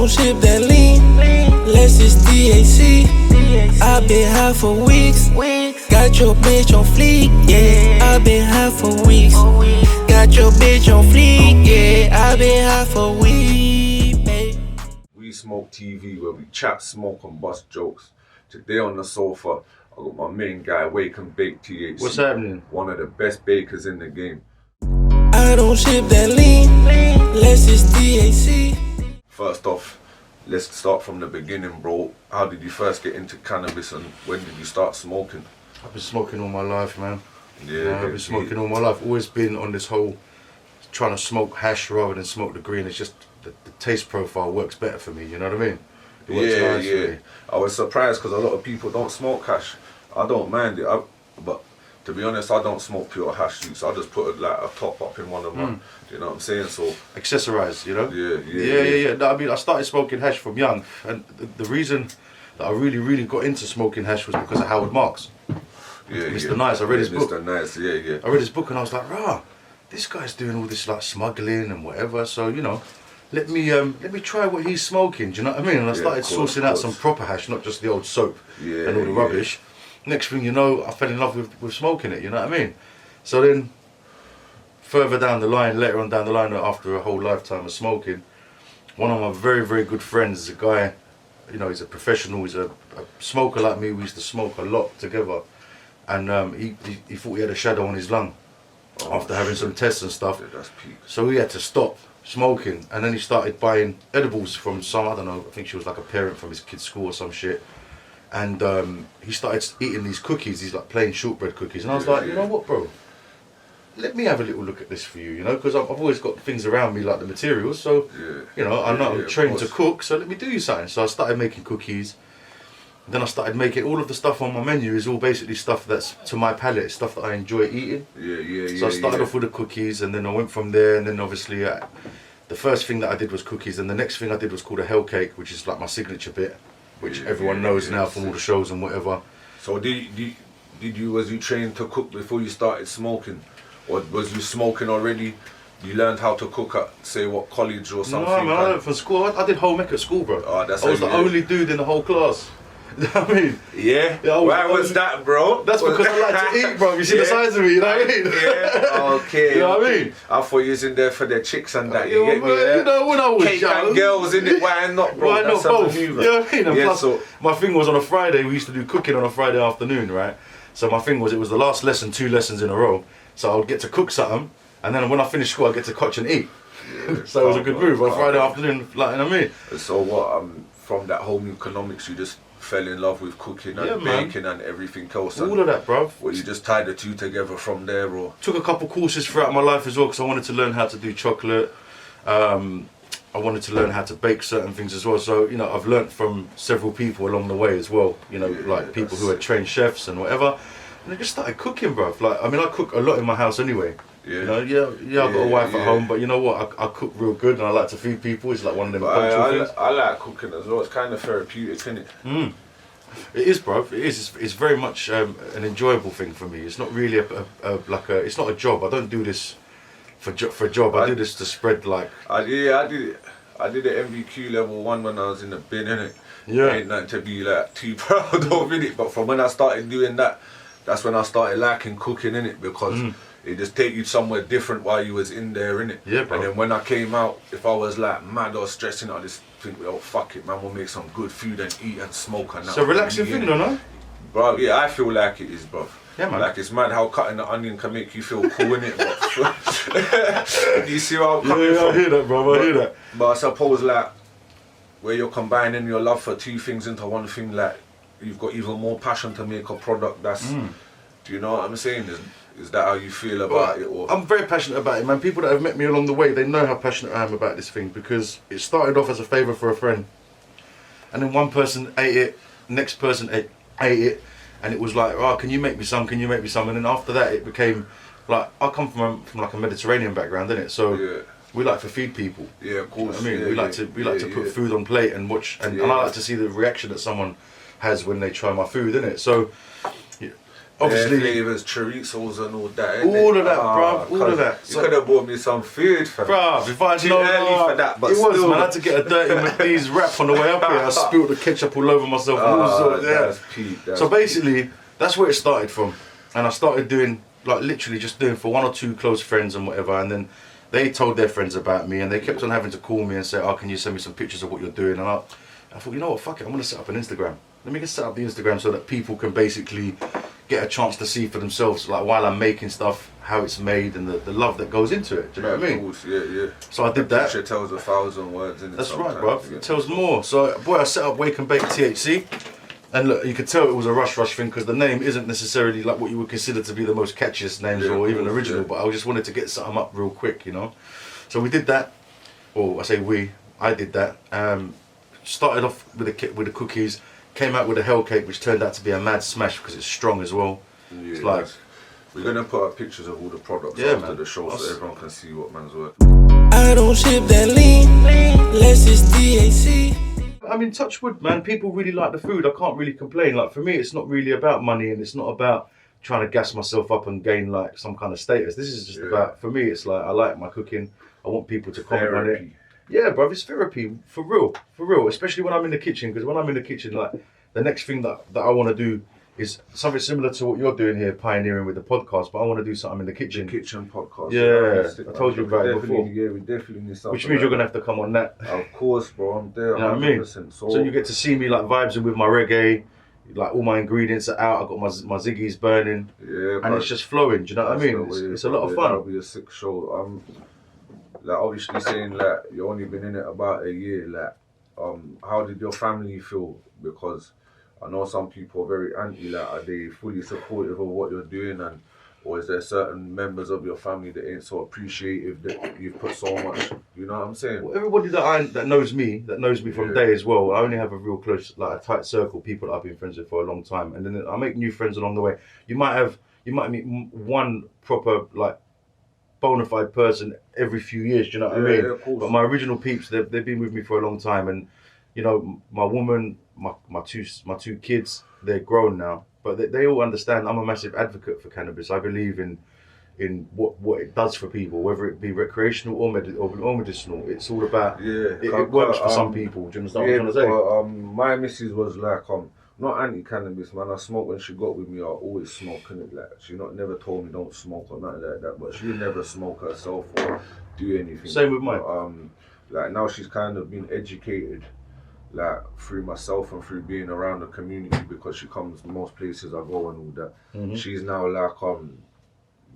don't ship that lean, less it's THC. I've been high for weeks, got your bitch on fleek, yeah. I've been high for weeks, got your bitch on fleek, yeah. I've been high for weeks, babe. WeSmokeTV, where we chat, smoke, and bust jokes. Today on the sofa, I got my main guy, Wake and Bake THC. What's happening? One of the best bakers in the game. I don't ship that lean, less it's THC. First off, let's start from the beginning, bro. How did you first get into cannabis and when did you start smoking? I've been smoking all my life, man. Yeah, I've been smoking all my life. Always been on this whole trying to smoke hash rather than smoke the green. It's just the taste profile works better for me, you know what I mean? It works nice for me. I was surprised because a lot of people don't smoke hash. I don't mind it, but to be honest, I don't smoke pure hash juice. I just put a top up in one of them. You know what I'm saying? So accessorize, you know? Yeah. No, I mean, I started smoking hash from young, and the reason that I really got into smoking hash was because of Howard Marks. Mr. Nice. I read his book. Mr. Nice, yeah. I read his book and I was like, rah, this guy's doing all this like smuggling and whatever. So you know, let me try what he's smoking. Do you know what I mean? And I started sourcing out some proper hash, not just the old soap and all the rubbish. Next thing you know, I fell in love with smoking it, you know what I mean? So then, further down the line, later on down the line, after a whole lifetime of smoking, one of my very good friends is a guy, you know, he's a professional, he's a smoker like me. We used to smoke a lot together. And he thought he had a shadow on his lung after having some tests and stuff. Yeah, that's peak. So he had to stop smoking, and then he started buying edibles from some, I don't know, I think she was like a parent from his kid's school or some shit. And he started eating these cookies, these like plain shortbread cookies. And I was like, you know what, bro? Let me have a little look at this for you, you know, because I've always got things around me like the materials. So, you know, I'm trained to cook, so let me do you something. So I started making cookies. Then I started making all of the stuff on my menu is all basically stuff that's to my palate, stuff that I enjoy eating. So I started off with the cookies, and then I went from there, and then obviously the first thing that I did was cookies, and the next thing I did was called a hell cake, which is like my signature bit, which everyone knows now from all the shows and whatever. So was you trained to cook before you started smoking, or was you smoking already? You learned how to cook at, say, what, college or something? No, man, I learned from school. I did home ec at school, bro. Oh, that's I was the only dude in the whole class. You know what I mean? Yeah? Why was that, bro? That's because I like to eat, bro. You see the size of me, you know what I mean? Yeah, okay. You know what I mean? I thought you was in there for the chicks and that, you get me? You know, when I was cake young. And girls, in it, why not, bro? Why not both? You know what I mean? And plus, so my thing was on a Friday, we used to do cooking on a Friday afternoon, right? So my thing was, it was the last lesson, 2 lessons in a row. So I would get to cook something, and then when I finished school, I'd get to catch and eat. So it was a good move on Friday afternoon, like, you know what I mean? So what, from that home economics, you just fell in love with cooking and baking and everything else. All of that, bruv. Well, you just tied the two together from there, or? Took a couple courses throughout my life as well, because I wanted to learn how to do chocolate. I wanted to learn how to bake certain things as well. So, you know, I've learnt from several people along the way as well. You know, like people who are trained chefs and whatever. And I just started cooking, bruv. Like, I mean, I cook a lot in my house anyway. You know, I've got a wife at home, but you know what? I cook real good, and I like to feed people. It's like one of them cultural things. I like cooking as well. It's kind of therapeutic, isn't it? It is, bro. It is. It's very much an enjoyable thing for me. It's not really it's not a job. I don't do this for a job. I do this to spread like. I did the MVQ level 1 when I was in the bin, innit? Ain't nothing to be like too proud of, innit? But from when I started doing that, that's when I started liking cooking, innit? Because it just take you somewhere different while you was in there, innit? Yeah, bro. And then when I came out, if I was like mad or stressing, I just think, oh fuck it, man, we'll make some good food and eat and smoke and that. It's a relaxing thing, though, no? Bro, yeah, I feel like it is, bro. Yeah, man. Like, it's mad how cutting the onion can make you feel cool, innit? Do you see where I'm coming from? I hear that, bro. I hear that. But I suppose, like, where you're combining your love for 2 things into one thing, like, you've got even more passion to make a product that's, do you know what I'm saying? Is that how you feel about it? Or? I'm very passionate about it, man. People that have met me along the way, they know how passionate I am about this thing, because it started off as a favour for a friend. And then one person ate it, next person ate it, and it was like, oh, can you make me some, can you make me some? And then after that, it became, like, I come from like a Mediterranean background, innit? So we like to feed people. Yeah, of course. You know what I mean? We like to put food on plate and watch, and I like to see the reaction that someone has when they try my food, innit? So obviously flavors, chorizos and all that. all of that, bruv, all of that. You could have bought me some food, fam. Bruv, if I'd Too known early for that, but it was, still. man. I had to get a dirty McDee's wrap on the way up here. I spilled the ketchup all over myself. That's peak. So basically, that's where it started from. And I started doing, like, literally just doing for 1 or 2 close friends and whatever. And then they told their friends about me, and they kept on having to call me and say, oh, can you send me some pictures of what you're doing? And I thought, you know what, fuck it, I'm going to set up an Instagram. Let me just set up the Instagram so that people can basically get a chance to see for themselves, like, while I'm making stuff, how it's made and the love that goes into it. Do you know what I mean? Of course, yeah. So I did that. Picture tells 1,000 words, innit? That's right, sometimes, bruv. It tells more. So, boy, I set up Wake and Bake THC. And look, you could tell it was a rush thing because the name isn't necessarily like what you would consider to be the most catchiest names or even original, but I just wanted to get something up real quick, you know? So we did that. Or I did that. Started off with the cookies, came out with a hell cake, which turned out to be a mad smash because it's strong as well. Yeah, it's like, we're gonna put up pictures of all the products after the show so everyone can see what man's working. I don't ship that lean, less it's THC. I mean, touch wood, man. People really like the food. I can't really complain. Like, for me, it's not really about money, and it's not about trying to gas myself up and gain like some kind of status. This is just about, for me, it's like I like my cooking. I want people to comment on it. Yeah, bro, it's therapy for real. Especially when I'm in the kitchen, because when I'm in the kitchen, like the next thing that I want to do is something similar to what you're doing here, pioneering with the podcast. But I want to do something in the kitchen. The kitchen podcast. Yeah, I told you about it before. Yeah, we definitely need something. Which means you're gonna have to come on that. Of course, bro. I'm there. You know what I mean? So you get to see me like vibing with my reggae. Like all my ingredients are out. I got my ziggies burning. Yeah, and it's just flowing. Do you know what I mean? It's a lot of fun. That'll be a sick show. Like obviously saying like you only been in it about a year. Like, how did your family feel? Because I know some people are very anti. Like, are they fully supportive of what you're doing, or is there certain members of your family that ain't so appreciative that you've put so much? You know what I'm saying? Well, everybody that knows me from day as well. I only have a real close, like a tight circle, people that I've been friends with for a long time, and then I make new friends along the way. You might meet one proper like bona fide person every few years. Do you know what I mean? Yeah, of course. But my original peeps, they've been with me for a long time, and you know, my woman, my two kids, they're grown now, but they all understand I'm a massive advocate for cannabis. I believe in what it does for people, whether it be recreational or medicinal. It's all about it works for some people. Do you understand what I'm trying to say? My missus was like not anti-cannabis, man. I smoke when she got with me. I always smoke, innit? Like she never told me don't smoke or nothing like that. But she never smoke herself or do anything. Same with mine. Like now she's kind of been educated, like through myself and through being around the community because she comes to most places I go and all that. Mm-hmm. She's now like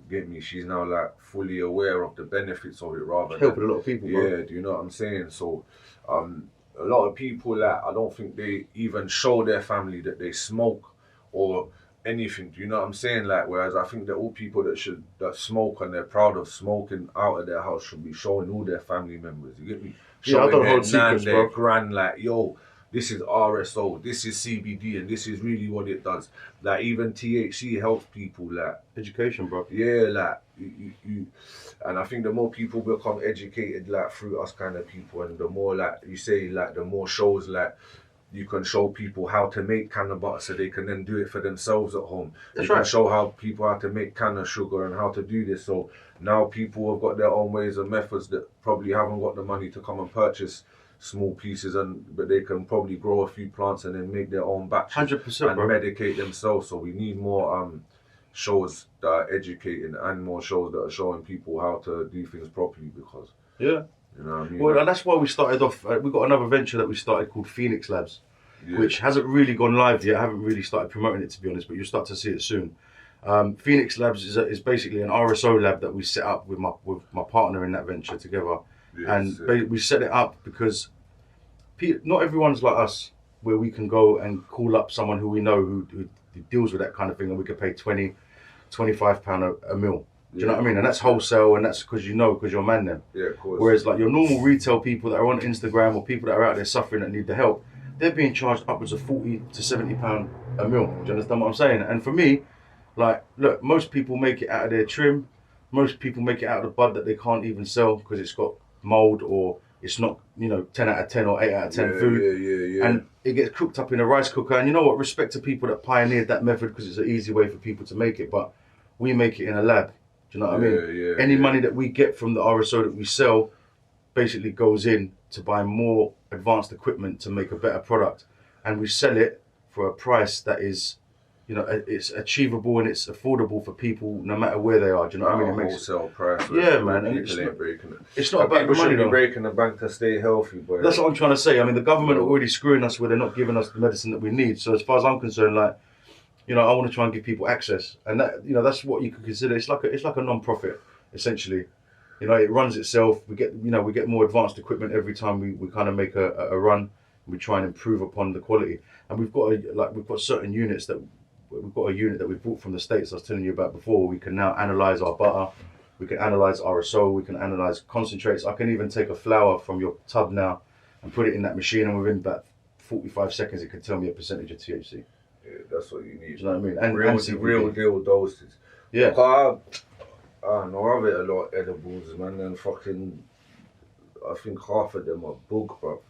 get me. She's now like fully aware of the benefits of it rather. Helping a lot of people. Yeah, bro. do you know what I'm saying? So, a lot of people like I don't think they even show their family that they smoke or anything. Do you know what I'm saying? Like, whereas I think that all people that smoke and they're proud of smoking out of their house should be showing all their family members. You get me? Showing I don't hold secrets, their bro. grand, like, yo, this is RSO, this is CBD, and this is really what it does. Like, even THC helps people, like... Education, bro. Yeah, like, you and I think the more people become educated, like, through us kind of people, and the more, like, you say, like, the more shows, like, you can show people how to make cannabis so they can then do it for themselves at home. You can show how people how to make canna sugar and how to do this. So now people have got their own ways and methods that probably haven't got the money to come and purchase small pieces, but they can probably grow a few plants and then make their own batches 100%, and bro. medicate themselves. So we need more shows that are educating and more shows that are showing people how to do things properly because you know what I mean? Well, that's why we started off. We got another venture that we started called Phoenix Labs, which hasn't really gone live yet. I haven't really started promoting it, to be honest, but you'll start to see it soon. Phoenix Labs is basically an RSO lab that we set up with my partner in that venture together. We set it up because not everyone's like us, where we can go and call up someone who we know who deals with that kind of thing, and we could pay £20-25 a mil. Do you know what I mean? And that's wholesale, and that's because you're man then. Yeah, of course. Whereas like your normal retail people that are on Instagram or people that are out there suffering that need the help, they're being charged upwards of £40-70 a mil. Do you understand what I'm saying? And for me, like, look, most people make it out of their trim. Most people make it out of the bud that they can't even sell because it's got mold or it's not, 10 out of 10 or 8 out of 10 food. Yeah. And it gets cooked up in a rice cooker. And you know what? Respect to people that pioneered that method because it's an easy way for people to make it. But we make it in a lab. Do you know what I mean? Any money that we get from the RSO that we sell basically goes in to buy more advanced equipment to make a better product. And we sell it for a price that is, it's achievable and it's affordable for people no matter where they are. Do you know what I mean? It makes wholesale price. Yeah, man. And People ain't breaking it. It's not about the money, though. Breaking the bank to stay healthy, boy. That's what I'm trying to say. I mean, the government are already screwing us where they're not giving us the medicine that we need. So as far as I'm concerned, I want to try and give people access, and that, that's what you could consider. It's like a non-profit, essentially. It runs itself. We get more advanced equipment every time we kind of make a run. We try and improve upon the quality, and we've got certain units that. We've got a unit that we bought from the States I was telling you about before. We can now analyse our butter, we can analyse RSO, we can analyse concentrates. I can even take a flour from your tub now and put it in that machine, and within about 45 seconds it can tell me a percentage of THC. Yeah, that's what you need. Do you know what I mean? And real deal doses. Yeah. I don't know, I've ate a lot of edibles, man, and fucking, I think half of them are bug, bro.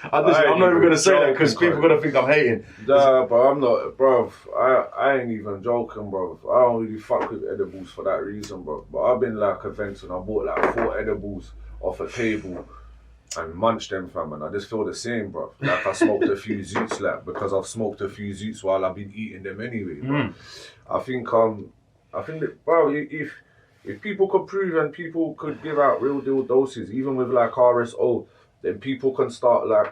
I'm not even going to say that because people are going to think I'm hating. Nah, but I'm not, bro. I ain't even joking, bro. I don't really fuck with edibles for that reason, bro. But I've been like events and I bought like 4 edibles off a table and munched them, fam, and I just feel the same, bro. Like I smoked a few zoots, because I've smoked a few zoots while I've been eating them anyway, bro. I think that, bro, if people could prove and people could give out real deal doses, even with like RSO, then people can start like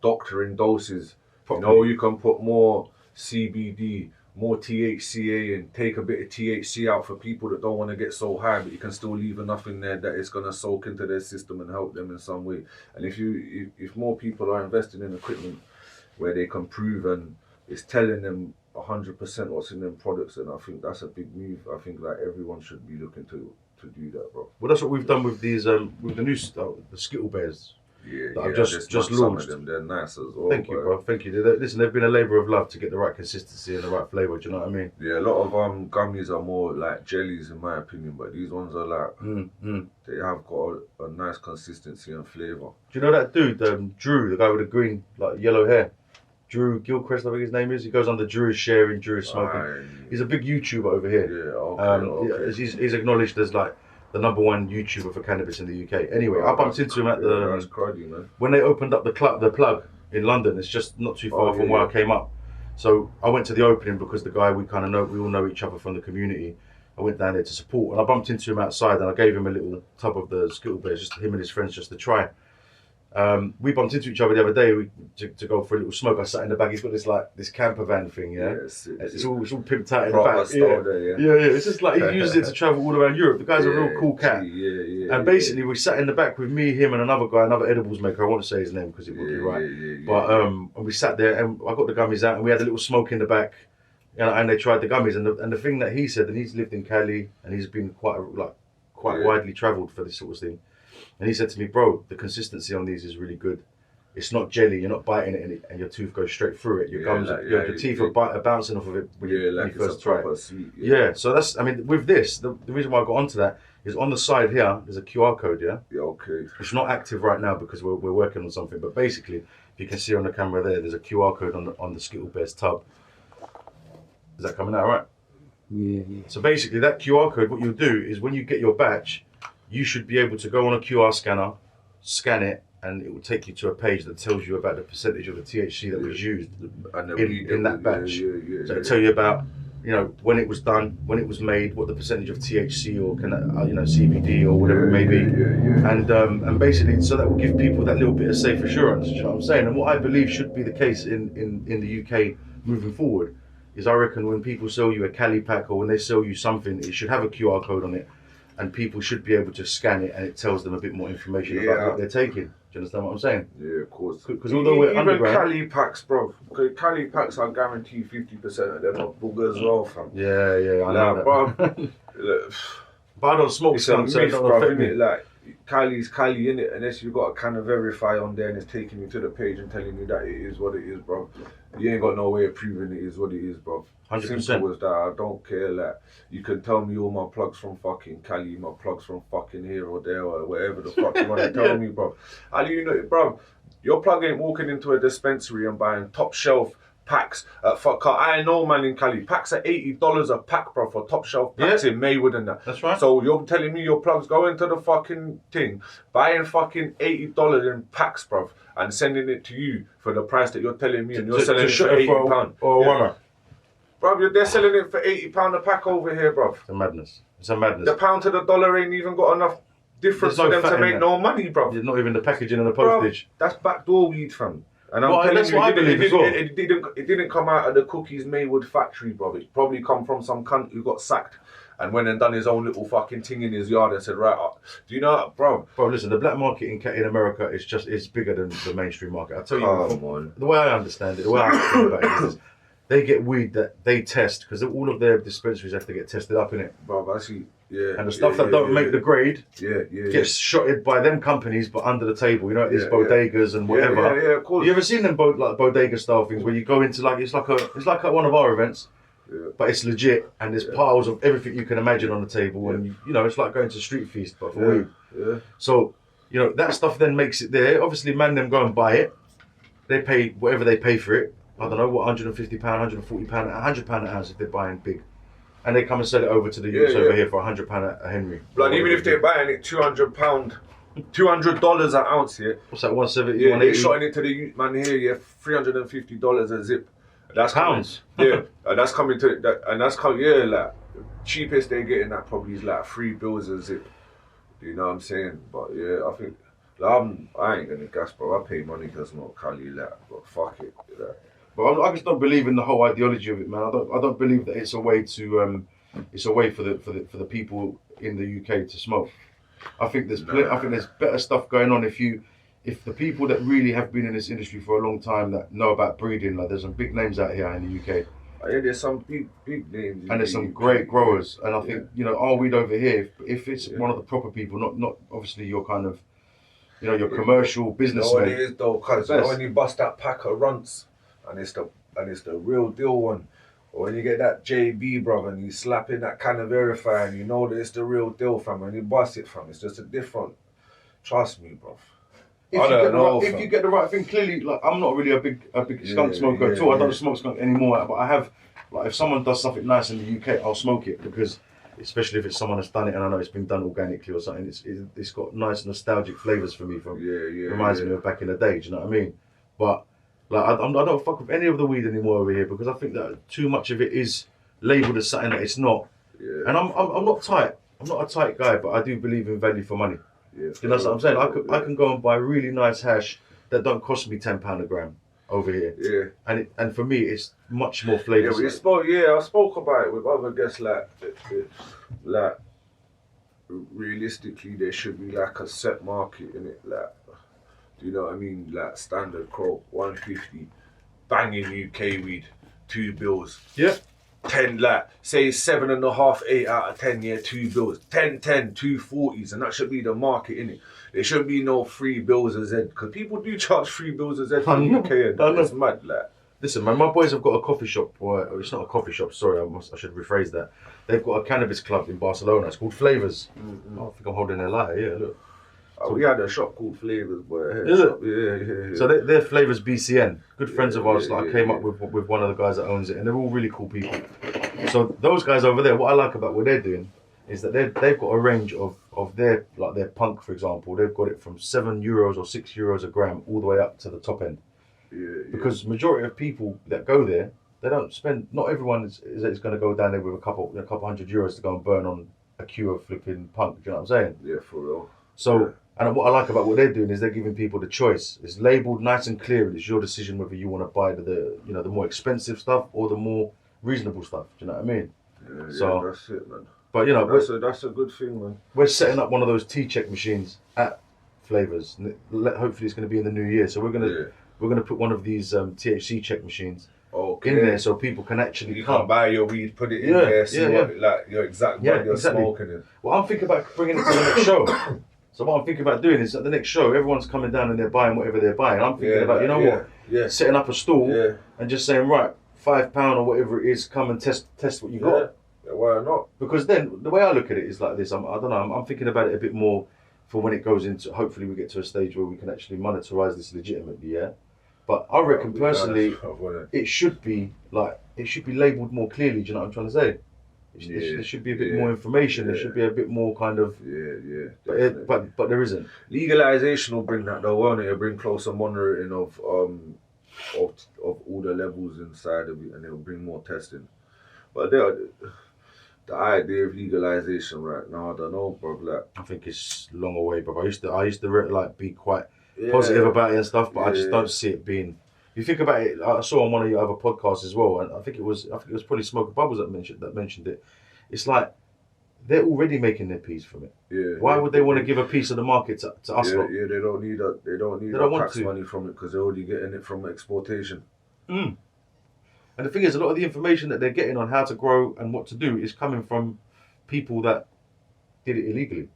doctoring doses. Properly. You can put more CBD, more THCA, and take a bit of THC out for people that don't want to get so high, but you can still leave enough in there that it's gonna soak into their system and help them in some way. And if more people are investing in equipment where they can prove and it's telling them 100% what's in them products, and I think that's a big move. I think like everyone should be looking to do that, bro. Well, that's what we've done with these with the new the Skittle Bears. Yeah, I've just launched. Some of them, they're nice as well. Thank you, bro. Thank you. Listen, they've been a labour of love to get the right consistency and the right flavour. Do you know what I mean? Yeah, a lot of gummies are more like jellies in my opinion, but these ones are like they have got a nice consistency and flavour. Do you know that dude, Drew, the guy with the green, like yellow hair? Drew Gilchrist, I think his name is. He goes under Drew Sharing, Drew Smoking. He's a big YouTuber over here. Yeah, okay. He's acknowledged as like the #1 YouTuber for cannabis in the UK. Anyway, I bumped into him at that's cruddy, man. when they opened up the plug in London. It's just not too far from where I came up. So I went to the opening because the guy we all know each other from the community. I went down there to support, and I bumped into him outside, and I gave him a little tub of the Skittle Bears, just him and his friends, just to try. We bumped into each other the other day to go for a little smoke. I sat in the back. He's got this camper van thing, it's all pimped out in the back. Yeah. It's just like he uses it to travel all around Europe. The guy's a real cool cat. And basically, we sat in the back with me, him, and another guy, another edibles maker. I won't say his name because it would be right. But and we sat there, and I got the gummies out, and we had a little smoke in the back. And they tried the gummies, and the thing that he said, and he's lived in Cali, and he's been quite widely travelled for this sort of thing. And he said to me, bro, the consistency on these is really good. It's not jelly, you're not biting it and your tooth goes straight through it. Your gums, your teeth are bouncing off of it when you first try it. Sweet, so that's, I mean, with this, the reason why I got onto that is on the side here, there's a QR code, Yeah, okay. It's not active right now because we're working on something, but basically, if you can see on the camera there's a QR code on the Skittle Bears tub. Is that coming out all right? Yeah. So basically, that QR code, what you'll do is when you get your batch, you should be able to go on a QR scanner, scan it, and it will take you to a page that tells you about the percentage of the THC that was used in that batch. So it'll tell you about, when it was done, when it was made, what the percentage of THC or CBD or whatever it may be, and basically, so that will give people that little bit of safe assurance. You know what I'm saying? And what I believe should be the case in the UK moving forward is, I reckon when people sell you a Cali pack or when they sell you something, it should have a QR code on it. And people should be able to scan it, and it tells them a bit more information about what they're taking. Do you understand what I'm saying? Yeah, of course. Because although we're underground, Cali packs, bro. Cali packs, I guarantee 50% of them are boogers as well, fam. Yeah, I know that. Bro, but I don't smoke it's a myth, bro, isn't it? Like, Cali's Cali, innit? Unless you got a kind of verify on there and it's taking you to the page and telling you that it is what it is, bro. You ain't got no way of proving it is what it is, bro. 100%. Simple as that. I don't care. Like, you can tell me all my plugs from fucking Cali, my plugs from fucking here or there or whatever the fuck you want to tell me, bro. How do you know, bro? Your plug ain't walking into a dispensary and buying top shelf packs at fuck. I know, man, in Cali, packs are $80 a pack, bro, for top shelf packs in Maywood and that. That's right. So you're telling me your plugs go into the fucking thing, buying fucking $80 in packs, bro, and sending it to you for the price that you're telling me, and you're selling it for £80 or a runner. Bro, they're selling it for £80 a pack over here, bro. It's a madness. It's a madness. The pound to the dollar ain't even got enough difference for them to make no money, bro. There's not even the packaging and the postage. Bro, that's backdoor weed, fam. And I'm telling you, it didn't come out of the Cookies Maywood factory, bro. It probably come from some cunt who got sacked and went and done his own little fucking thing in his yard and said, right, do you know, bro? Bro, listen, the black market in America is bigger than the mainstream market. I tell you, the way I understand it, the way I think about it is, they get weed that they test because all of their dispensaries have to get tested up in it. Bro, I see. Yeah. And the stuff that don't make the grade gets shot shotted by them companies, but under the table. You know, these bodegas and whatever. Yeah, of course. You ever seen them bodega style things where you go into it's like at one of our events, but it's legit and there's piles of everything you can imagine on the table, and you know it's like going to street feast but for weed. Yeah. So you know that stuff then makes it there. Obviously, man, them go and buy it. They pay whatever they pay for it. I don't know what, £150, £140, £100 an ounce if they're buying big. And they come and sell it over to the youths over here for £100 a Henry. Like even if they're buying it £200, $200 an ounce here. What's that, 170, Yeah, 180? they're shotting it to the youth man here, $350 a zip. That's pounds. And that's coming to that, and that's coming. Like cheapest they're getting that probably is like $3 bills a zip. You know what I'm saying? But yeah, I think I ain't gonna gas, bro. I pay money because I'm not Cali, but fuck it. But I just don't believe in the whole ideology of it, man. I don't believe that it's a way to it's a way for the people in the UK to smoke. I think there's better stuff going on if the people that really have been in this industry for a long time that know about breeding, like there's some big names out here in the UK. Yeah, there's some big names. And there's some great growers. And I think, you know, our weed over here, if it's one of the proper people, not obviously your kind of, you know, your commercial businessman. You know what it is though, because when you bust that pack of runts and it's the real deal one, or when you get that JB, brother, and you slap in that kind of verify and you know that it's the real deal, fam, and you bust it, fam, it's just a different. Trust me, bro. If you get the right thing, clearly, like I'm not really a big skunk smoker at all. I don't smoke skunk anymore, but I have, like, if someone does something nice in the UK, I'll smoke it because, especially if it's someone that's done it and I know it's been done organically or something, it's got nice nostalgic flavours for me. Reminds me of back in the day. Do you know what I mean? But like I don't fuck with any of the weed anymore over here because I think that too much of it is labelled as something that it's not. Yeah. And I'm not tight. I'm not a tight guy, but I do believe in value for money. Yeah, you know what I'm saying? I can go and buy really nice hash that don't cost me £10 a gram over here. Yeah. And for me, it's much more flavours. I spoke about it with other guests. Like realistically, there should be like a set market in it. Like, do you know what I mean? Like standard quote, 150, banging UK weed, £2 bills. Yeah. 10, like, say 7.5, 8 out of 10, £2 bills. 10, 2 40s, and that should be the market, innit? There shouldn't be no $3 bills a Z, because people do charge $3 bills a Z in the UK, and it's mad, like. Listen, man, my boys have got a coffee shop, or it's not a coffee shop, sorry, I should rephrase that. They've got a cannabis club in Barcelona, it's called Flavors. Mm-hmm. I think I'm holding their lighter, yeah, look. So we had a shop called Flavors, boy. Is it? Yeah. So they're Flavors BCN. Good friends of ours. I came up with one of the guys that owns it, and they're all really cool people. So those guys over there, what I like about what they're doing is that they've got a range of their punk, for example. They've got it from €7 or €6 a gram all the way up to the top end. Because majority of people that go there, they don't spend. Not everyone is going to go down there with a couple €100 to go and burn on a queue of flipping punk. Do you know what I'm saying? Yeah, for real. So. And what I like about what they're doing is they're giving people the choice. It's labelled nice and clear. It's your decision whether you want to buy the more expensive stuff or the more reasonable stuff. Do you know what I mean? Yeah, that's it, man. But you know, that's a good thing, man. We're setting up one of those T-check machines at Flavors. Hopefully, it's going to be in the new year. So we're gonna put one of these THC check machines in there so people can actually you can't buy your weed, put it in there, see what like your exact what you're smoking in. Well, I'm thinking about bringing it to the next show. So what I'm thinking about doing is at the next show, everyone's coming down and they're buying whatever they're buying. I'm thinking about, you know what? Yeah. Setting up a stall Yeah. and just saying, right, £5 or whatever it is, come and test what you got. Yeah, why not? Because then the way I look at it is like this. I don't know. I'm thinking about it a bit more for when it goes into. Hopefully, we get to a stage where we can actually monetize this legitimately. Yeah. But I reckon personally, it should be labelled more clearly. Do you know what I'm trying to say? There should be a bit more information. There should be a bit more kind of. Yeah. But there isn't. Legalization will bring that though, won't it? It'll bring closer monitoring of all the levels inside of it, and it'll bring more testing. But the idea of legalization right now, I don't know, bro. Like, I think it's long away, bro. I used to like be quite positive about it and stuff, but I just don't see it being. You think about it. I saw on one of your other podcasts as well, and I think it was probably Smoke Bubbles that mentioned it. It's like they're already making their piece from it. Yeah. Why would they want to give a piece of the market to us? Yeah, they don't need tax money from it because they're already getting it from exportation. And the thing is, a lot of the information that they're getting on how to grow and what to do is coming from people that did it illegally.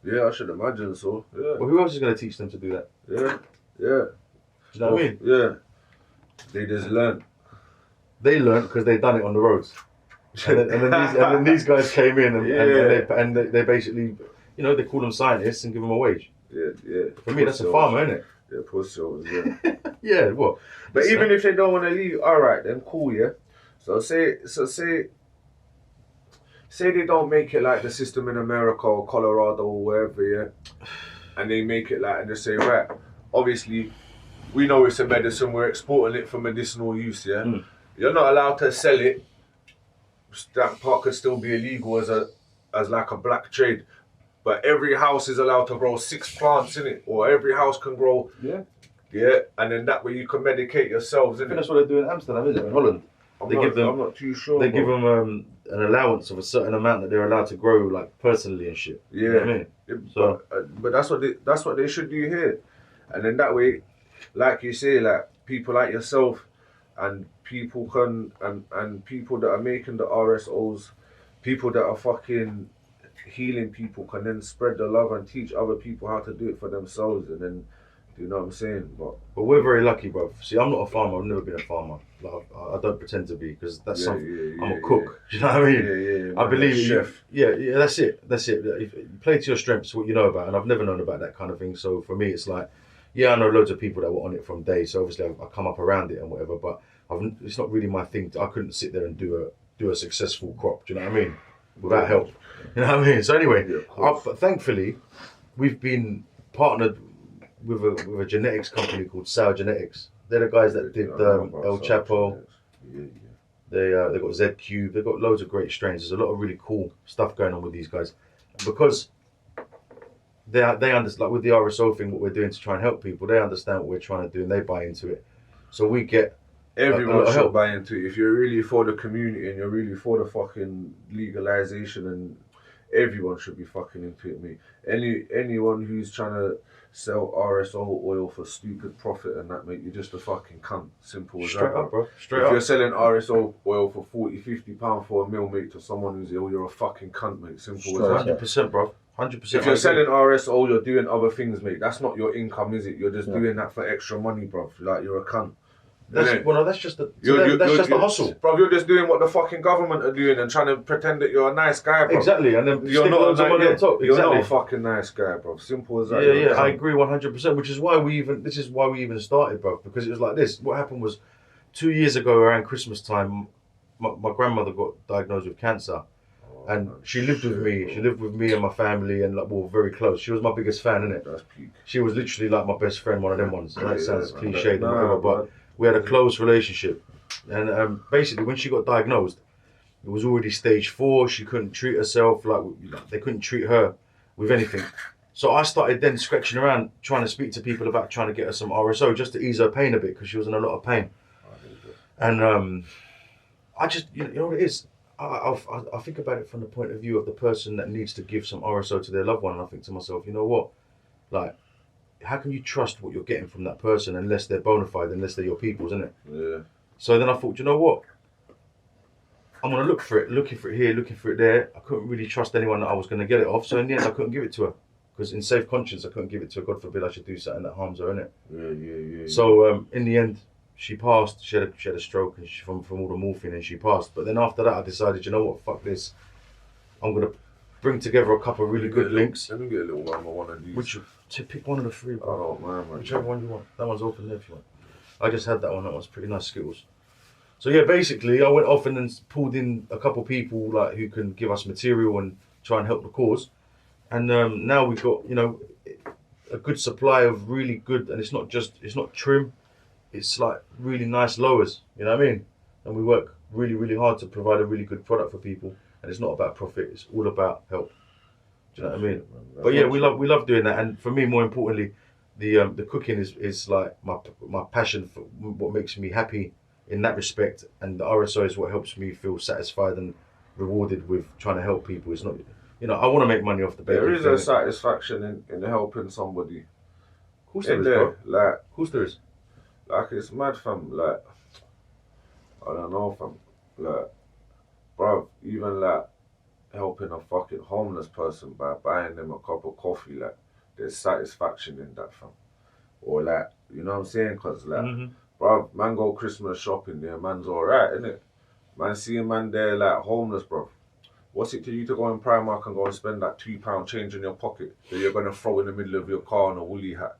Yeah, I should imagine so. Yeah. Well, who else is going to teach them to do that? Yeah. Do you know what I mean? Yeah. They just learn. They learned because they done it on the roads. And then these guys came in and they basically, you know, they call them scientists and give them a wage. Yeah. For me, that's a farmer, isn't it? Yeah, pussy, yeah. Yeah, what? But even if they don't want to leave, all right, then cool, yeah. So say they don't make it like the system in America or Colorado or wherever, yeah, and they make it like, and they say, right, obviously, we know it's a medicine, we're exporting it for medicinal use, yeah. You're not allowed to sell it. That part could still be illegal as like a black trade, but every house is allowed to grow 6 plants in it, or every house can grow. Yeah, and then that way you can medicate yourselves. I think that's what they do in Amsterdam, isn't it? In Holland. I'm not too sure. They give them an allowance of a certain amount that they're allowed to grow, like personally and shit. Yeah, you know what I mean? So, but that's what they should do here, and then that way, like you say, like people like yourself, and people can and people that are making the RSOs, people that are fucking healing people can then spread the love and teach other people how to do it for themselves, and then. You know what I'm saying? But we're very lucky, bro. See, I'm not a farmer. I've never been a farmer. Like, I don't pretend to be because that's something. I'm a cook. Do you know what I mean? Yeah. I believe chef. Yeah. That's it. If you play to your strengths, what you know about, and I've never known about that kind of thing. So for me, it's like, I know loads of people that were on it from day. So obviously, I come up around it and whatever. But it's not really my thing. I couldn't sit there and do a successful crop. Do you know what I mean? Without help. You know what I mean? So anyway, but thankfully, we've been partnered with a genetics company called Sour Genetics. They're the guys that did El Chapo. They got ZQ. They've got loads of great strains. There's a lot of really cool stuff going on with these guys, and because they understand, like with the RSO thing, what we're doing to try and help people. They understand what we're trying to do and they buy into it. So we get everyone should buy into it. If you're really for the community and you're really for the fucking legalization, and everyone should be fucking into it, mate. Anyone who's trying to sell RSO oil for stupid profit and that, mate, you're just a fucking cunt. Simple as straight that. Up, bro. Straight if up. You're selling RSO oil for 40, 50 pounds for a meal, mate, to someone who's ill, you're a fucking cunt, mate. Simple as that. 100%, bro. 100%. If you're selling RSO, you're doing other things, mate. That's not your income, is it? You're just doing that for extra money, bro. Like, you're a cunt. That's just the hustle. Bro, you're just doing what the fucking government are doing and trying to pretend that you're a nice guy, bro. Exactly, and then you're not on top. You're not a fucking nice guy, bro. Simple as that. Yeah, I agree 100%. Which is why this is why we even started, bro. Because it was like this. What happened was, 2 years ago around Christmas time, my grandmother got diagnosed with cancer, and she lived with me. Bro. She lived with me and my family, and like we were very close. She was my biggest fan, innit? That's peak. She was literally like my best friend, one of them ones. And that sounds cliched and whatever, but we had a close relationship. And basically, when she got diagnosed, it was already stage 4. She couldn't treat herself. Like they couldn't treat her with anything. So I started then scratching around, trying to speak to people about trying to get her some RSO just to ease her pain a bit because she was in a lot of pain. And I just, you know what it is. I think about it from the point of view of the person that needs to give some RSO to their loved one, and I think to myself, you know what, like, how can you trust what you're getting from that person unless they're bona fide, unless they're your people's, isn't it? Yeah. So then I thought, you know what, I'm gonna look for it, looking for it here, looking for it there. I couldn't really trust anyone that I was gonna get it off, so in the end I couldn't give it to her because in safe conscience I couldn't give it to her. God forbid I should do something that harms her, innit? Yeah. So in the end, she passed. She had a stroke and from all the morphine, and she passed. But then after that, I decided, you know what, fuck this. I'm gonna bring together a couple of really good links. Let me get a little one of these. Which to pick one of the three, bro. I don't mind, man. Whichever one you want. That one's open there if you want. I just had that one. That one's pretty nice Skittles. So yeah, basically, I went off and then pulled in a couple of people like who can give us material and try and help the cause. And now we've got, you know, a good supply of really good, and it's not trim, it's like really nice lowers, you know what I mean? And we work really, really hard to provide a really good product for people, and it's not about profit, it's all about help. Do you know what I mean? But yeah, we love doing that, and for me, more importantly, the cooking is like my passion for what makes me happy in that respect, and the RSO is what helps me feel satisfied and rewarded with trying to help people. It's not, you know, I want to make money off the baby. There is a satisfaction in helping somebody. Of course there is, bro. Like, of course there is. Like, it's mad, fam. Like, I don't know, fam. Like, bro, even like helping a fucking homeless person by buying them a cup of coffee, like, there's satisfaction in that, fam. Or like, you know what I'm saying? Cause like, bro, man go Christmas shopping there, man's alright, innit? Man see a man there like homeless, bro. What's it to you to go in Primark and go and spend that £2 change in your pocket that you're gonna throw in the middle of your car on a woolly hat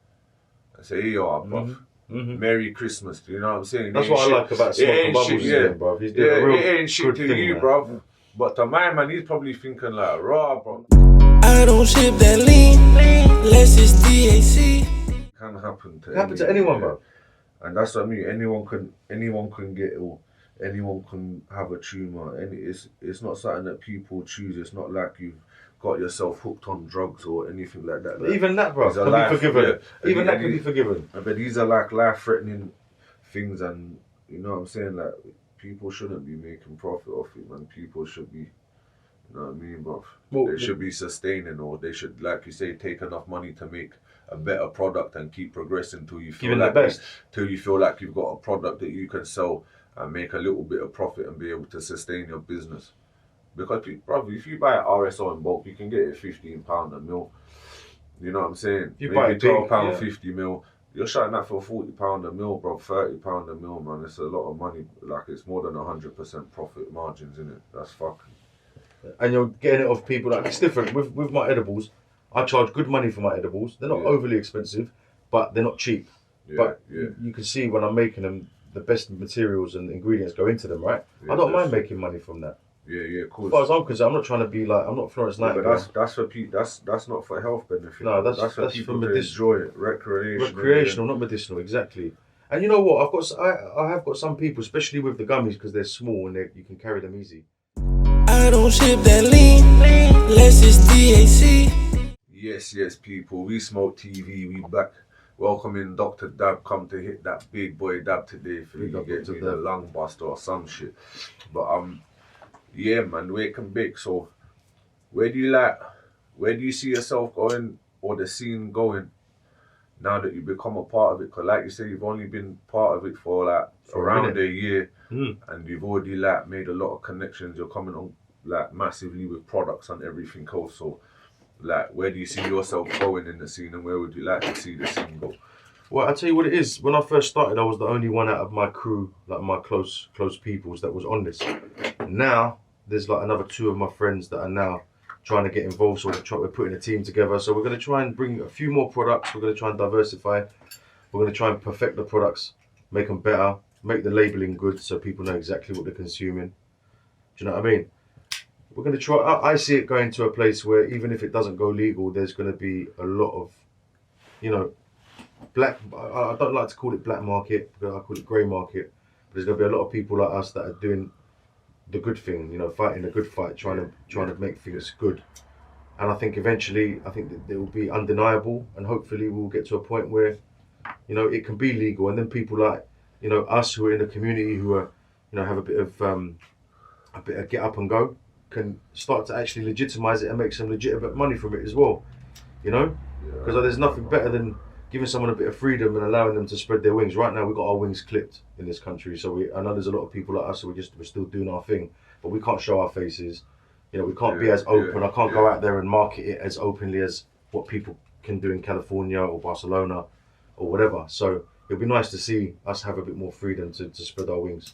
and say, here you are, bruv. Merry Christmas. Do you know what I'm saying? That's what I like about Smoking Bubbles, bruv. He's doing a real it ain't shit to thing, you, man. bruv. But to my man, he's probably thinking like, raw, bro. I don't ship that lean, unless it's THC. Can happen to It happen to anyone, bro. And that's what I mean. Anyone can get ill. Anyone can have a tumor. It's not something that people choose. It's not like you've got yourself hooked on drugs or anything like that. But even that, bro, can be forgiven. Yeah. Even that can be forgiven. But these are like life-threatening things, and you know what I'm saying. Like, people shouldn't be making profit off it, man. People should be, you know what I mean, bro. They should be sustaining, or they should, like you say, take enough money to make a better product and keep progressing till you feel till you feel like you've got a product that you can sell and make a little bit of profit and be able to sustain your business. Because, bro, if you buy an RSO in bulk, you can get it £15 a mil. You know what I'm saying? You maybe buy £12, 50 mil. You're shutting that for £40 a mil, bro. £30 a mil, man. It's a lot of money. Like, it's more than 100% profit margins, isn't it? That's fucking. And you're getting it off people. Like, it's different with my edibles. I charge good money for my edibles. They're not overly expensive, but they're not cheap. You can see when I'm making them, the best materials and ingredients go into them, right? I don't mind making money from that. Yeah, of course. As far as I'm concerned, I'm not trying to be like, I'm not Florence Nightingale. But that's for people. That's not for health benefit. No, that's for people to enjoy it, recreational, not medicinal, exactly. And you know what? I have got some people, especially with the gummies, because they're small and you can carry them easy. I don't ship that lean, unless it's THC. Yes, people. We Smoke TV. We back. Welcoming Dr. Dab. Come to hit that big boy dab today for you to get me the lung buster or some shit. But yeah, man, wake and bake. So, where do you see yourself going, or the scene going, now that you become a part of it? Because, like you say, you've only been part of it for like around a year, and you've already like made a lot of connections. You're coming on like massively with products and everything else. So, like, where do you see yourself going in the scene, and where would you like to see the scene go? Well, I'll tell you what it is. When I first started, I was the only one out of my crew, like my close peoples, that was on this. Now, there's like another 2 of my friends that are now trying to get involved, so we're putting a team together. So we're going to try and bring a few more products. We're going to try and diversify. We're going to try and perfect the products, make them better, make the labeling good so people know exactly what they're consuming. Do you know what I mean? We're going to try. I see it going to a place where even if it doesn't go legal, there's going to be a lot of, you know, black. I don't like to call it black market, I call it grey market. But there's going to be a lot of people like us that are doing the good thing, you know, fighting the good fight, trying to make things good. And I think eventually, that it will be undeniable, and hopefully we'll get to a point where, you know, it can be legal, and then people like, you know, us who are in the community, who are, you know, have a bit of get up and go, can start to actually legitimize it and make some legitimate money from it as well, you know, because there's nothing better than giving someone a bit of freedom and allowing them to spread their wings. Right now, we've got our wings clipped in this country, so I know there's a lot of people like us, so we're still doing our thing, but we can't show our faces. You know, we can't be as open. I can't go out there and market it as openly as what people can do in California or Barcelona or whatever. So it'll be nice to see us have a bit more freedom to spread our wings.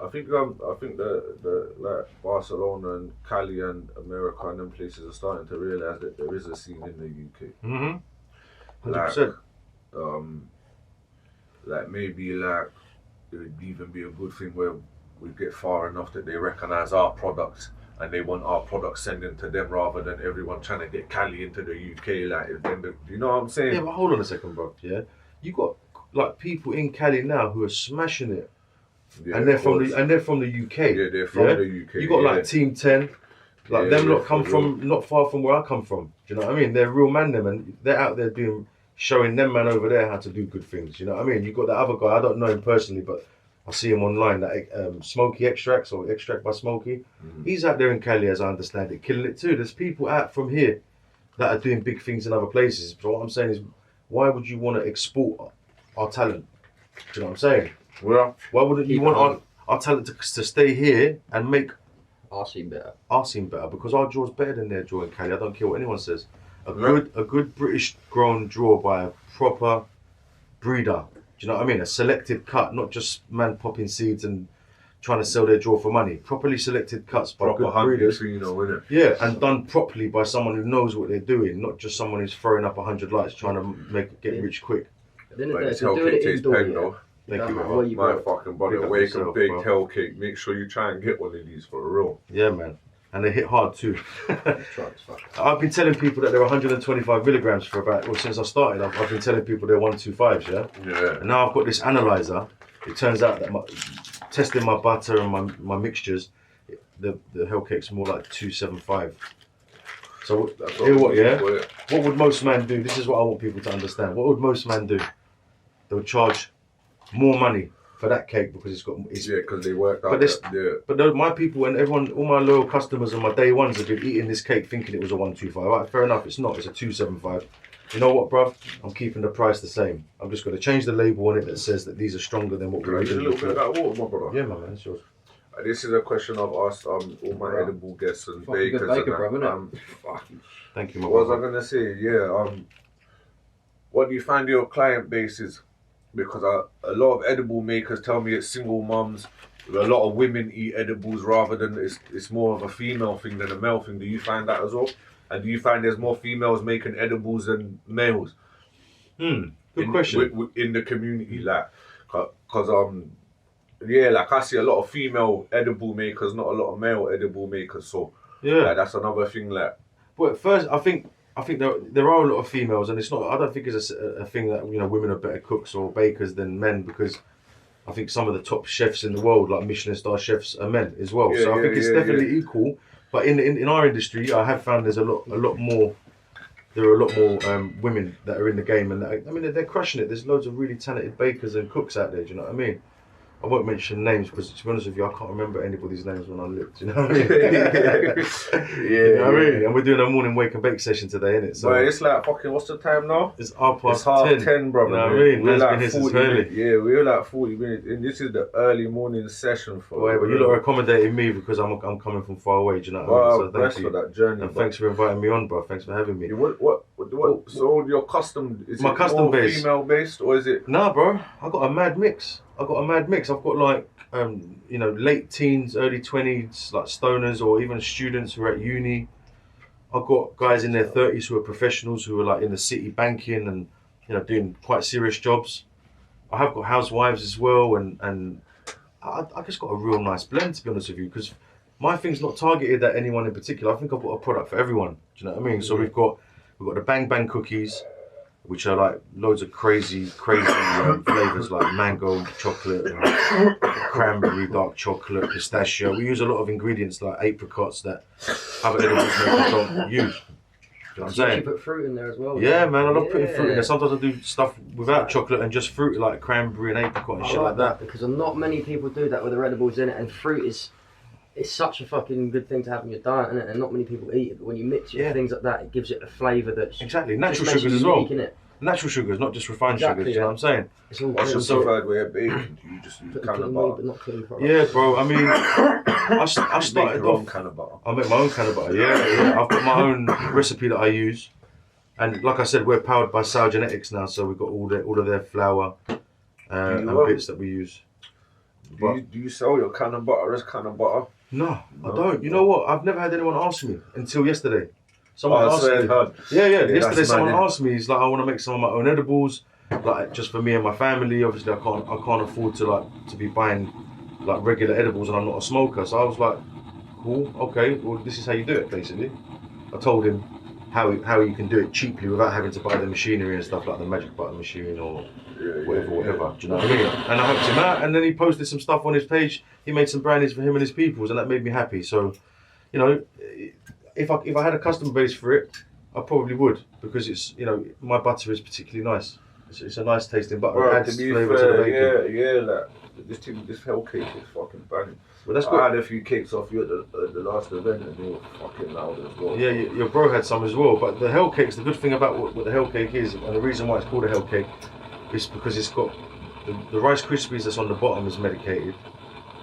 I think the like Barcelona and Cali and America and them places are starting to realise that there is a scene in the UK. Mm-hmm. 100%. Like maybe like it would even be a good thing where we get far enough that they recognise our products and they want our products sending to them rather than everyone trying to get Cali into the UK. Like, you know what I'm saying? Yeah, but hold on a second, bro. Yeah, you got like people in Cali now who are smashing it, Yeah, and they're from the UK. Yeah, they're from the UK. You got like Team 10, like them lot come real. from not far from where I come from. Do you know what I mean? They're real man them, and they're out there showing them man over there how to do good things. You know what I mean? You got that other guy. I don't know him personally, but I see him online. That Smoky Extracts or Extract by Smoky. He's out there in Cali, as I understand it, killing it too. There's people out from here that are doing big things in other places. So what I'm saying is, why would you want to export our talent? Do you know what I'm saying? Well, why wouldn't you want our talent to stay here and make our scene better? Our scene better, because our draw's better than their draw in Cali. I don't care what anyone says. A good British grown draw by a proper breeder. Do you know what I mean? A selected cut, not just man popping seeds and trying to sell their draw for money. Properly selected cuts by proper good breeders. innit? Yeah, and done properly by someone who knows what they're doing, not just someone who's throwing up 100 lights trying to get rich quick. Then But it's it's hell cake tastes pen though. Thank you, What you My got? fucking Big brother, up wake yourself, and bake bro. hell cake. Make sure you try and get one of these for real. Yeah, man. And they hit hard too. Try this fuck. I've been telling people that they're 125 milligrams for since I started. I've been telling people they're 125s, yeah? Yeah. And now I've got this analyzer. It turns out that testing my butter and my mixtures, the hell cake's more like 275. So what would most men do? This is what I want people to understand. What would most men do? They'll charge more money for that cake because because they worked out. But my people and everyone, all my loyal customers and my day ones have been eating this cake thinking it was a 125. Right, fair enough, it's not. It's a 275. You know what, bruv? I'm keeping the price the same. I'm just going to change the label on it that says that these are stronger than what Can we're I use a eating. little bit of that water, my brother? Yeah, my man, it's yours. This is a question I've asked all my edible guests and bakers. Good baker, bro, innit? Thank you, my What was I brother. gonna say? Yeah. What do you find your client base is? Because a lot of edible makers tell me it's single mums. A lot of women eat edibles rather than it's more of a female thing than a male thing. Do you find that as well? And do you find there's more females making edibles than males? Good question. In the community, like, cause like I see a lot of female edible makers, not a lot of male edible makers. So Yeah. like, that's another thing. Like, But first, I think there are a lot of females, and it's not. I don't think it's a thing that women are better cooks or bakers than men, because I think some of the top chefs in the world, like Michelin star chefs, are men as well. So I think it's definitely equal. But in our industry, I have found there's a lot more. There are a lot more women that are in the game, and I mean they're crushing it. There's loads of really talented bakers and cooks out there. Do you know what I mean? I won't mention names because, to be honest with you, I can't remember anybody's names when I looked. You know what I mean? You know what I mean? And we're doing a morning wake and bake session today, innit? So but it's like fucking. What's the time now? it's half past It's half 10. 10, brother. You know what I mean? We're Man's like been here since 40 early. minutes. Yeah, we're like 40 minutes, and this is the early morning session for. Well, but you lot are accommodating me because I'm coming from far away. Do you know what I mean? So bless thank for you. that journey. And thanks for inviting me on, bro. Thanks for having me. What? So your custom is My it custom more base. female based or is it? Nah, bro. I got a mad mix. I've got like late teens, early 20s, like stoners or even students who are at uni. I've got guys in their 30s who are professionals who are like in the city banking and doing quite serious jobs. I have got housewives as well, and I just got a real nice blend, to be honest with you, because my thing's not targeted at anyone in particular. I think I've got a product for everyone. Do you know what I mean? So we've got the Bang Bang cookies, which are like loads of crazy flavors like mango, chocolate, and cranberry, dark chocolate, pistachio. We use a lot of ingredients like apricots that other edibles makers don't use. You know what I'm You saying? put fruit in there as well. Yeah, man, I love putting fruit in there. Sometimes I do stuff without chocolate and just fruit, like cranberry and apricot and I shit like that. because not many people do that with their edibles in it, and fruit is. It's such a fucking good thing to have in your diet, isn't it? And not many people eat it. But when you mix it with things like that, it gives it a flavour that's Exactly, natural just makes sugars it as well. unique, innit? Natural sugars, not just refined Exactly, sugars. You know what I'm saying? It's all What's your clean. preferred way of baking? Do you just use Put can clean of meat, butter? but not clean products. Yeah, bro. I mean, I Make started your own off. can of butter. I make my own can of butter. Yeah. I've got my own recipe that I use. And like I said, we're powered by Sow Genetics now, so we've got all of their flour and bits that we use. Do you sell your can of butter as can of butter? No, I don't. You know what? I've never had anyone ask me until yesterday. Someone asked me. Yeah. Yesterday someone asked me. He's like, I want to make some of my own edibles, like just for me and my family. Obviously, I can't afford to be buying like regular edibles, and I'm not a smoker. So I was like, cool, okay. Well, this is how you do it, basically. I told him how you can do it cheaply without having to buy the machinery and stuff like the magic butter machine or whatever. Do you know what I mean? And I helped him out, and then he posted some stuff on his page. He made some brownies for him and his peoples, and that made me happy. So, you know, if I had a customer base for it, I probably would, because it's, you know, my butter is particularly nice. It's a nice tasting butter. Well, it adds flavour to the bacon. Like this hell cake is fucking banging. But that's I had a few cakes off you at the last event, and they were fucking loud as well. Yeah, your bro had some as well. But the hell cakes, the good thing about what the hell cake is, and the reason why it's called a hell cake, is because it's got the Rice Krispies that's on the bottom is medicated,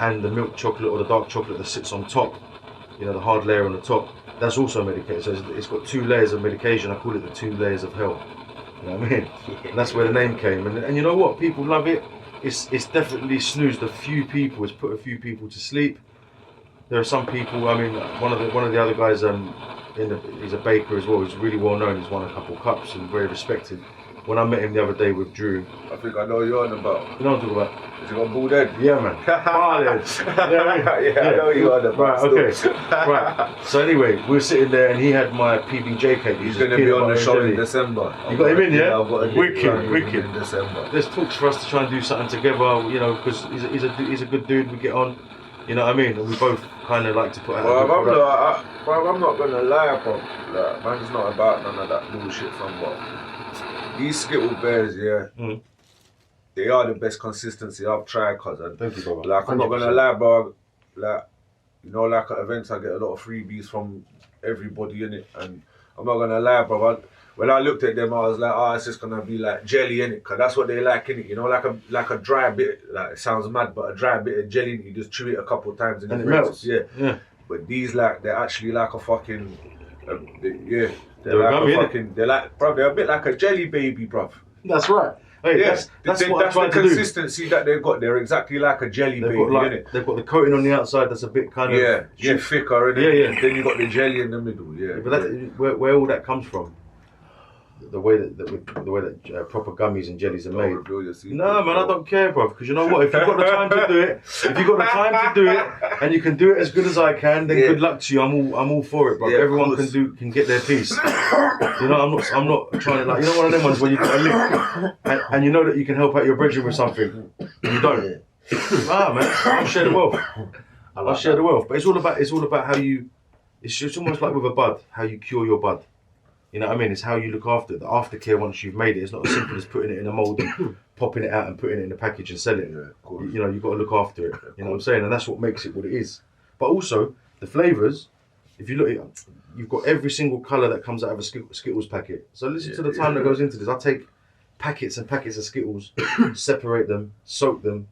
and the milk chocolate or the dark chocolate that sits on top, you know, the hard layer on the top, that's also medicated. So it's got 2 layers of medication. I call it the 2 layers of hell. You know what I mean? And that's where the name came. And you know what? People love it. It's definitely snoozed a few people. It's put a few people to sleep. There are some people. I mean, one of the other guys, he's a baker as well. He's really well known. He's won a couple cups and very respected. When I met him the other day with Drew, I think I know what you're on about. You know what I'm talking about? Has he got bald head? Yeah, man. Bald head. Yeah, I know what you're on about. Right, okay. Right. So anyway, we were sitting there and he had my PBJ cake. He's going to be on the show in December. You got him in, yeah? I've got a wicked. in December. There's talks for us to try and do something together, you know, because he's a good dude. We get on, you know what I mean? And we both kind of like to put out a good product. I'm not going to lie, bro. Like, man's not about none of that bullshit from what. These Skittle Bears, they are the best consistency I've tried, cousin. Thank you, brother. Like, I'm not gonna lie, bro. Like, you know, like at events, I get a lot of freebies from everybody in it, and I'm not gonna lie, bro. When I looked at them, I was like, oh, it's just gonna be like jelly in it, cause that's what they like in it. You know, like a dry bit. Like, it sounds mad, but a dry bit of jelly, you just chew it a couple of times and it melts. Yeah. But these, like, they're actually like a fucking, They're a bit like a jelly baby, bruv. That's right. Hey, yes, that's what I'm trying the to consistency that they've got. They're exactly like a jelly baby, innit? They've got the coating on the outside that's a bit kind of thicker, innit? Yeah. Then you got the jelly in the middle, But where all that comes from, the way that proper gummies and jellies are made. No, man, I don't care, bro. Because you know what? If you've got the time to do it, and you can do it as good as I can, then good luck to you. I'm all for it, bro. Yeah, everyone can get their piece. You know, I'm not trying to, like, you know, one of them ones where you've got a link and you know that you can help out your brethren with something, and you don't. Nah, man, I'll share the wealth. I'll share the wealth. But it's all about how you. It's just almost like with a bud, how you cure your bud. You know what I mean? It's how you look after it. The aftercare once you've made it. It's not as simple as putting it in a mould and popping it out and putting it in a package and selling it. Yeah, of course. You know, you've got to look after it. You know what I'm saying? And that's what makes it what it is. But also, the flavours, if you look at it, you've got every single colour that comes out of a Skittles packet. So listen to the time that goes into this. I take packets and packets of Skittles, separate them, soak them,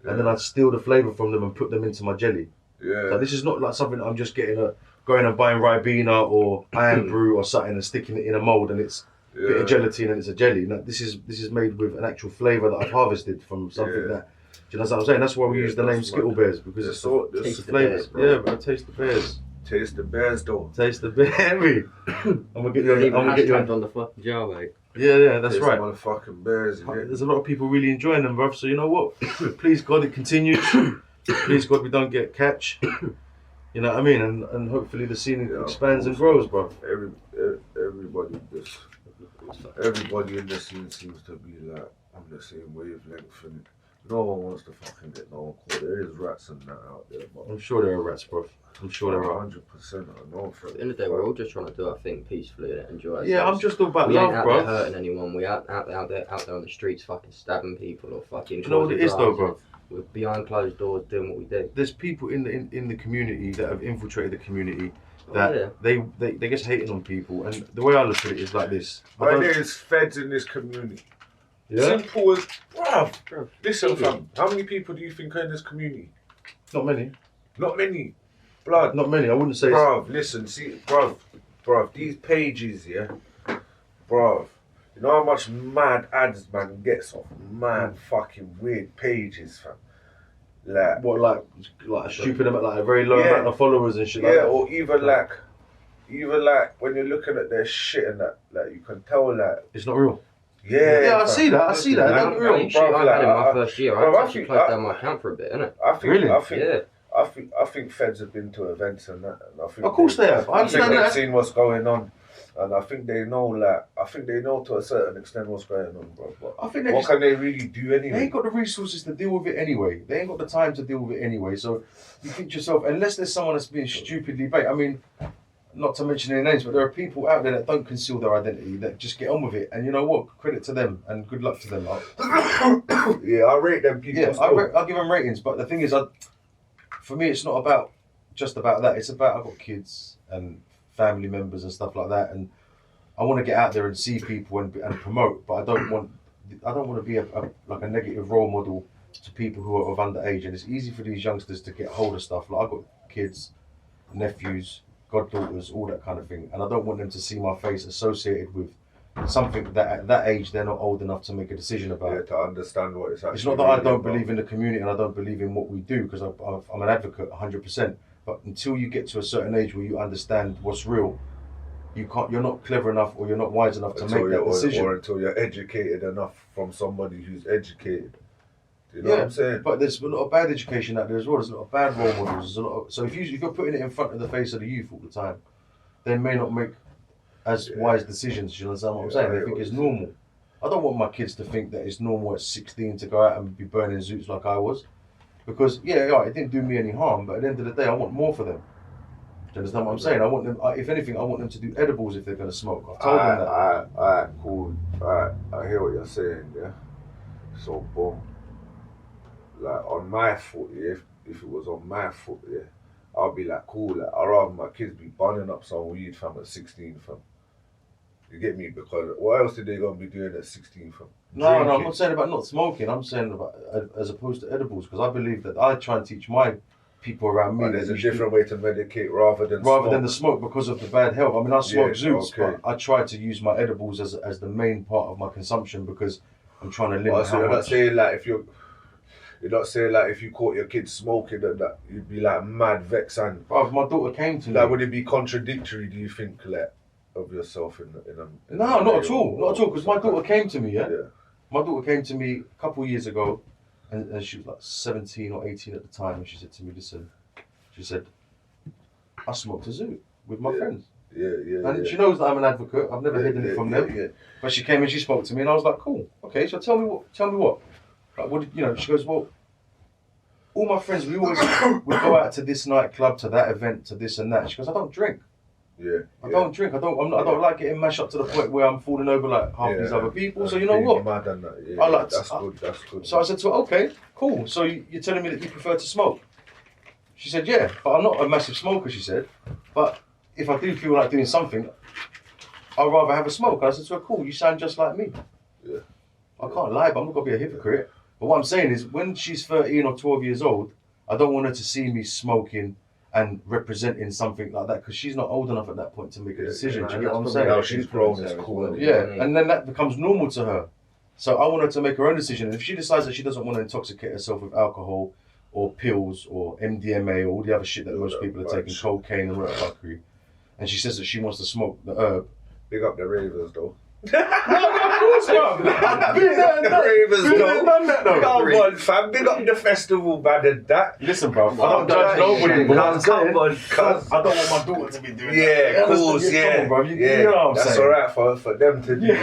and then I steal the flavour from them and put them into my jelly. Yeah. So this is not like something that I'm just going and buying Ribena or Iron Brew or something and sticking it in a mould and it's a bit of gelatin and it's a jelly. No, this is made with an actual flavour that I've harvested from something that. Do you know what I'm saying? That's why we use the name Skittle Bears, because it's the flavours. Yeah, but taste the bears. Taste the bears, though. Taste the bear. I'm gonna get you on the fucking jar, mate. Yeah, that's right. Motherfucking bears. There's a lot of people really enjoying them, bruv. So you know what? Please God, it continues. Please God, we don't get catch. You know what I mean? And hopefully the scene expands and grows, bro. Everybody in the scene seems to be like on the same wavelength, and no one wants to fucking get no one caught. There is rats and that out there, but I'm sure there are rats, bro. I'm sure there are. 100%. I know. At the end of the day, we're all just trying to do our thing peacefully and enjoy ourselves. Yeah, I'm just all about we love, ain't out bro. there hurting anyone. We out there on the streets, fucking stabbing people or fucking. Do you know what it is, though, bro? We're behind closed doors doing what we do. There's people in the community that have infiltrated the community that they just hating on people, and the way I look at it is like this. There's feds in this community. Yeah. Simple as, bruv. Listen, fam. How many people do you think are in this community? Not many. Not many. Blood. Not many. I wouldn't say. Bruv, listen. See, bruv. These pages, bruv. Bruv, you know how much mad ads man gets off mad fucking weird pages, fam? Like, What, like a stupid amount, like a very low amount of followers and shit like that? or even like when you're looking at their shit and that, like you can tell like It's not real. yeah. Yeah, I fam. see that. I see that. I Don't get me wrong. mean, shit, I had in my first year. Bro, I actually closed down my account for a bit, innit? Really? I think feds have been to events and that, and I think Of course they have. I I think understand they've that. seen what's going on, and I think they know to a certain extent what's going on, bro. But I think they what just, can they really do they anyway? ain't got the resources to deal with it anyway. They ain't got the time to deal with it anyway. So you think to yourself, unless there's someone that's being stupidly bait. I mean, not to mention any names, but there are people out there that don't conceal their identity, that just get on with it. And you know what? Credit to them and good luck to them. Yeah, I rate them people. Yeah, still. I'll give them ratings. But the thing is, for me, it's not about just about that. It's about I've got kids and family members and stuff like that, and I want to get out there and see people and promote. But I don't want to be like a negative role model to people who are of underage. And it's easy for these youngsters to get hold of stuff. Like I've got kids, nephews, goddaughters, all that kind of thing, and I don't want them to see my face associated with something that at that age they're not old enough to make a decision about. Yeah, to understand what it's actually. It's not that I really don't about. believe in the community and I don't believe in what we do, because I'm an advocate 100%. But until you get to a certain age where you understand what's real, you're not clever enough or you're not wise enough to make that decision. Or until you're educated enough from somebody who's educated. Do you know what I'm saying? But there's a lot of bad education out there as well. There's a lot of bad role models. There's a lot of, so if you're putting it in front of the face of the youth all the time, they may not make as wise decisions. You understand what I'm saying? They think it's normal. I don't want my kids to think that it's normal at 16 to go out and be burning zoots like I was. Because, it didn't do me any harm, but at the end of the day, I want more for them. Do you understand what I'm saying? I want them, if anything, I want them to do edibles if they're going to smoke. I've told them that. Alright, cool. Alright, I hear what you're saying, yeah? So, boom. Like, on my foot, yeah, if it was on my foot, yeah, I'll be like, cool, like, I'd rather my kids be burning up some weed, fam, at 16, fam. You get me? Because what else are they going to be doing at 16, fam? No, I'm not saying about not smoking. I'm saying about as opposed to edibles, because I believe that I try and teach my people around me. But there's a different way to medicate rather than the smoke because of the bad health. I mean, I smoke zoots, but I try to use my edibles as the main part of my consumption because I'm trying to limit how much. Not saying like you're not saying like if you caught your kids smoking and that you'd be like mad vex and. Bro, if my daughter came to me, like, would it be contradictory? Do you think, like, of yourself in a? No, not at all, because my daughter came to me. Yeah. My daughter came to me a couple of years ago, and she was like 17 or 18 at the time, and she said to me, listen, she said, I smoked a zoot with my friends. And she knows that I'm an advocate. I've never hidden it from them. But she came and she spoke to me, and I was like, cool, okay, so tell me what. Like, what did, she goes, well, all my friends, we always would go out to this nightclub, to that event, to this and that. She goes, I don't drink. I don't drink. I don't like getting mashed up to the point where I'm falling over like half these other people. So you know what? Mad and that. That's good. That's good. So I said to her, okay, cool. So you're telling me that you prefer to smoke? She said, yeah, but I'm not a massive smoker. She said, but if I do feel like doing something, I'd rather have a smoke. And I said to her, cool. You sound just like me. I can't lie, but I'm not gonna be a hypocrite. But what I'm saying is, when she's 13 or 12 years old, I don't want her to see me smoking and representing something like that, because she's not old enough at that point to make a decision. Do you get what I'm saying? Now she's grown, it's cool. And then that becomes normal to her. So I want her to make her own decision. And if she decides that she doesn't want to intoxicate herself with alcohol or pills or MDMA or all the other shit that most people are taking, cocaine and all that fuckery, and she says that she wants to smoke the herb. Big up the ravers though. No, of course not. The ravers though. Done that though. Come on, fam. Big up the festival, man, and that. Listen, bro. I don't judge nobody, but I'm saying, I don't want my daughter to be doing that. Yeah, of course, Come on, bro. You know what I'm that's saying? alright for them to do. To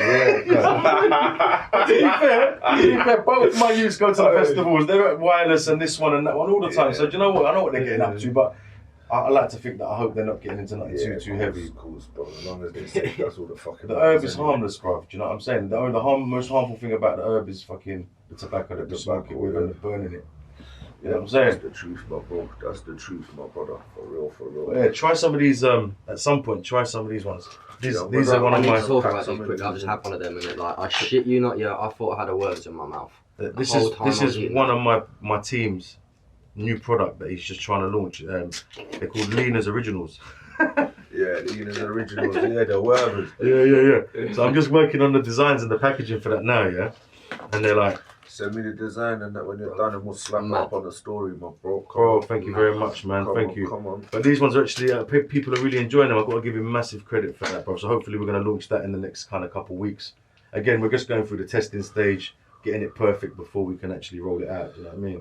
be fair, both my youths go to the festivals. They're at Wireless and this one and that one all the time. So do you know what? I know what they're getting up to, but I like to think that I hope they're not getting into nothing too heavy. Of course, bro. As long as they say that's all the fucking. The herb is harmless, bro. Do you know what I'm saying? The most harmful thing about the herb is fucking the tobacco that you smoke it with and burning it. You know what I'm saying? That's the truth, my bro. That's the truth, my brother. For real, for real. But yeah, try some of these. At some point, try some of these ones. These are one I of need my. to talk about these quick. I've just had one of them, and it, like, I shit you not. Yeah, I thought I had a words in my mouth. This is one of my team's new product that he's just trying to launch. They're called Lena's Originals. Yeah. Yeah, the originals. Yeah, the workers. Yeah. So I'm just working on the designs and the packaging for that now, yeah? And they're like, send me the design and that when you're done, and we'll slap it up on the story, my bro. bro, thank you very much, man. Thank you. Come on. But these ones are actually, people are really enjoying them. I've got to give him massive credit for that, bro. So hopefully we're going to launch that in the next kind of couple of weeks. Again, we're just going through the testing stage, getting it perfect before we can actually roll it out. Do you know what I mean?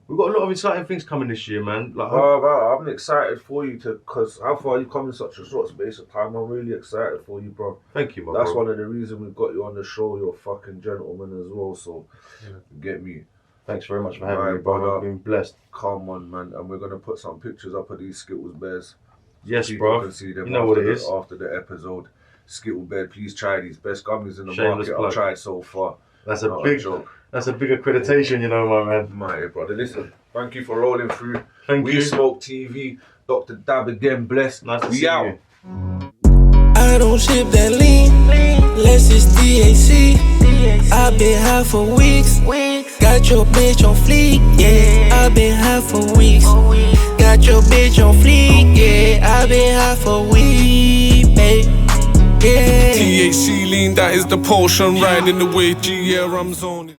We've got a lot of exciting things coming this year, man. Like, I'm excited for you because how far you come in such a short space of time. I'm really excited for you, bro. Thank you, my That's bro. one of the reasons we've got you on the show. You're a fucking gentleman as well, so get me. Thanks very much for having me, brother. I've been blessed. Come on, man. And we're going to put some pictures up of these Skittles bears. Yes, People bro. can see them you know what it is. After the episode. Skittle bear, please try these. Best gummies in the Shameless market plug. I've tried so far. That's Not a a joke. That's a big accreditation, you know, my man. My brother, listen. Thank you for rolling through. Thank you. WeSmokeTV. Dr. Dab again, blessed. Nice to We see out. you. I don't sip that lean, less it's THC. I've been high for weeks. Got your bitch on fleek, yeah. I've been high for weeks. Got your bitch on fleek, yeah. I've been high for weeks, babe. Yeah. THC lean, that is the potion. Riding the way, G, yeah, I'm zoning.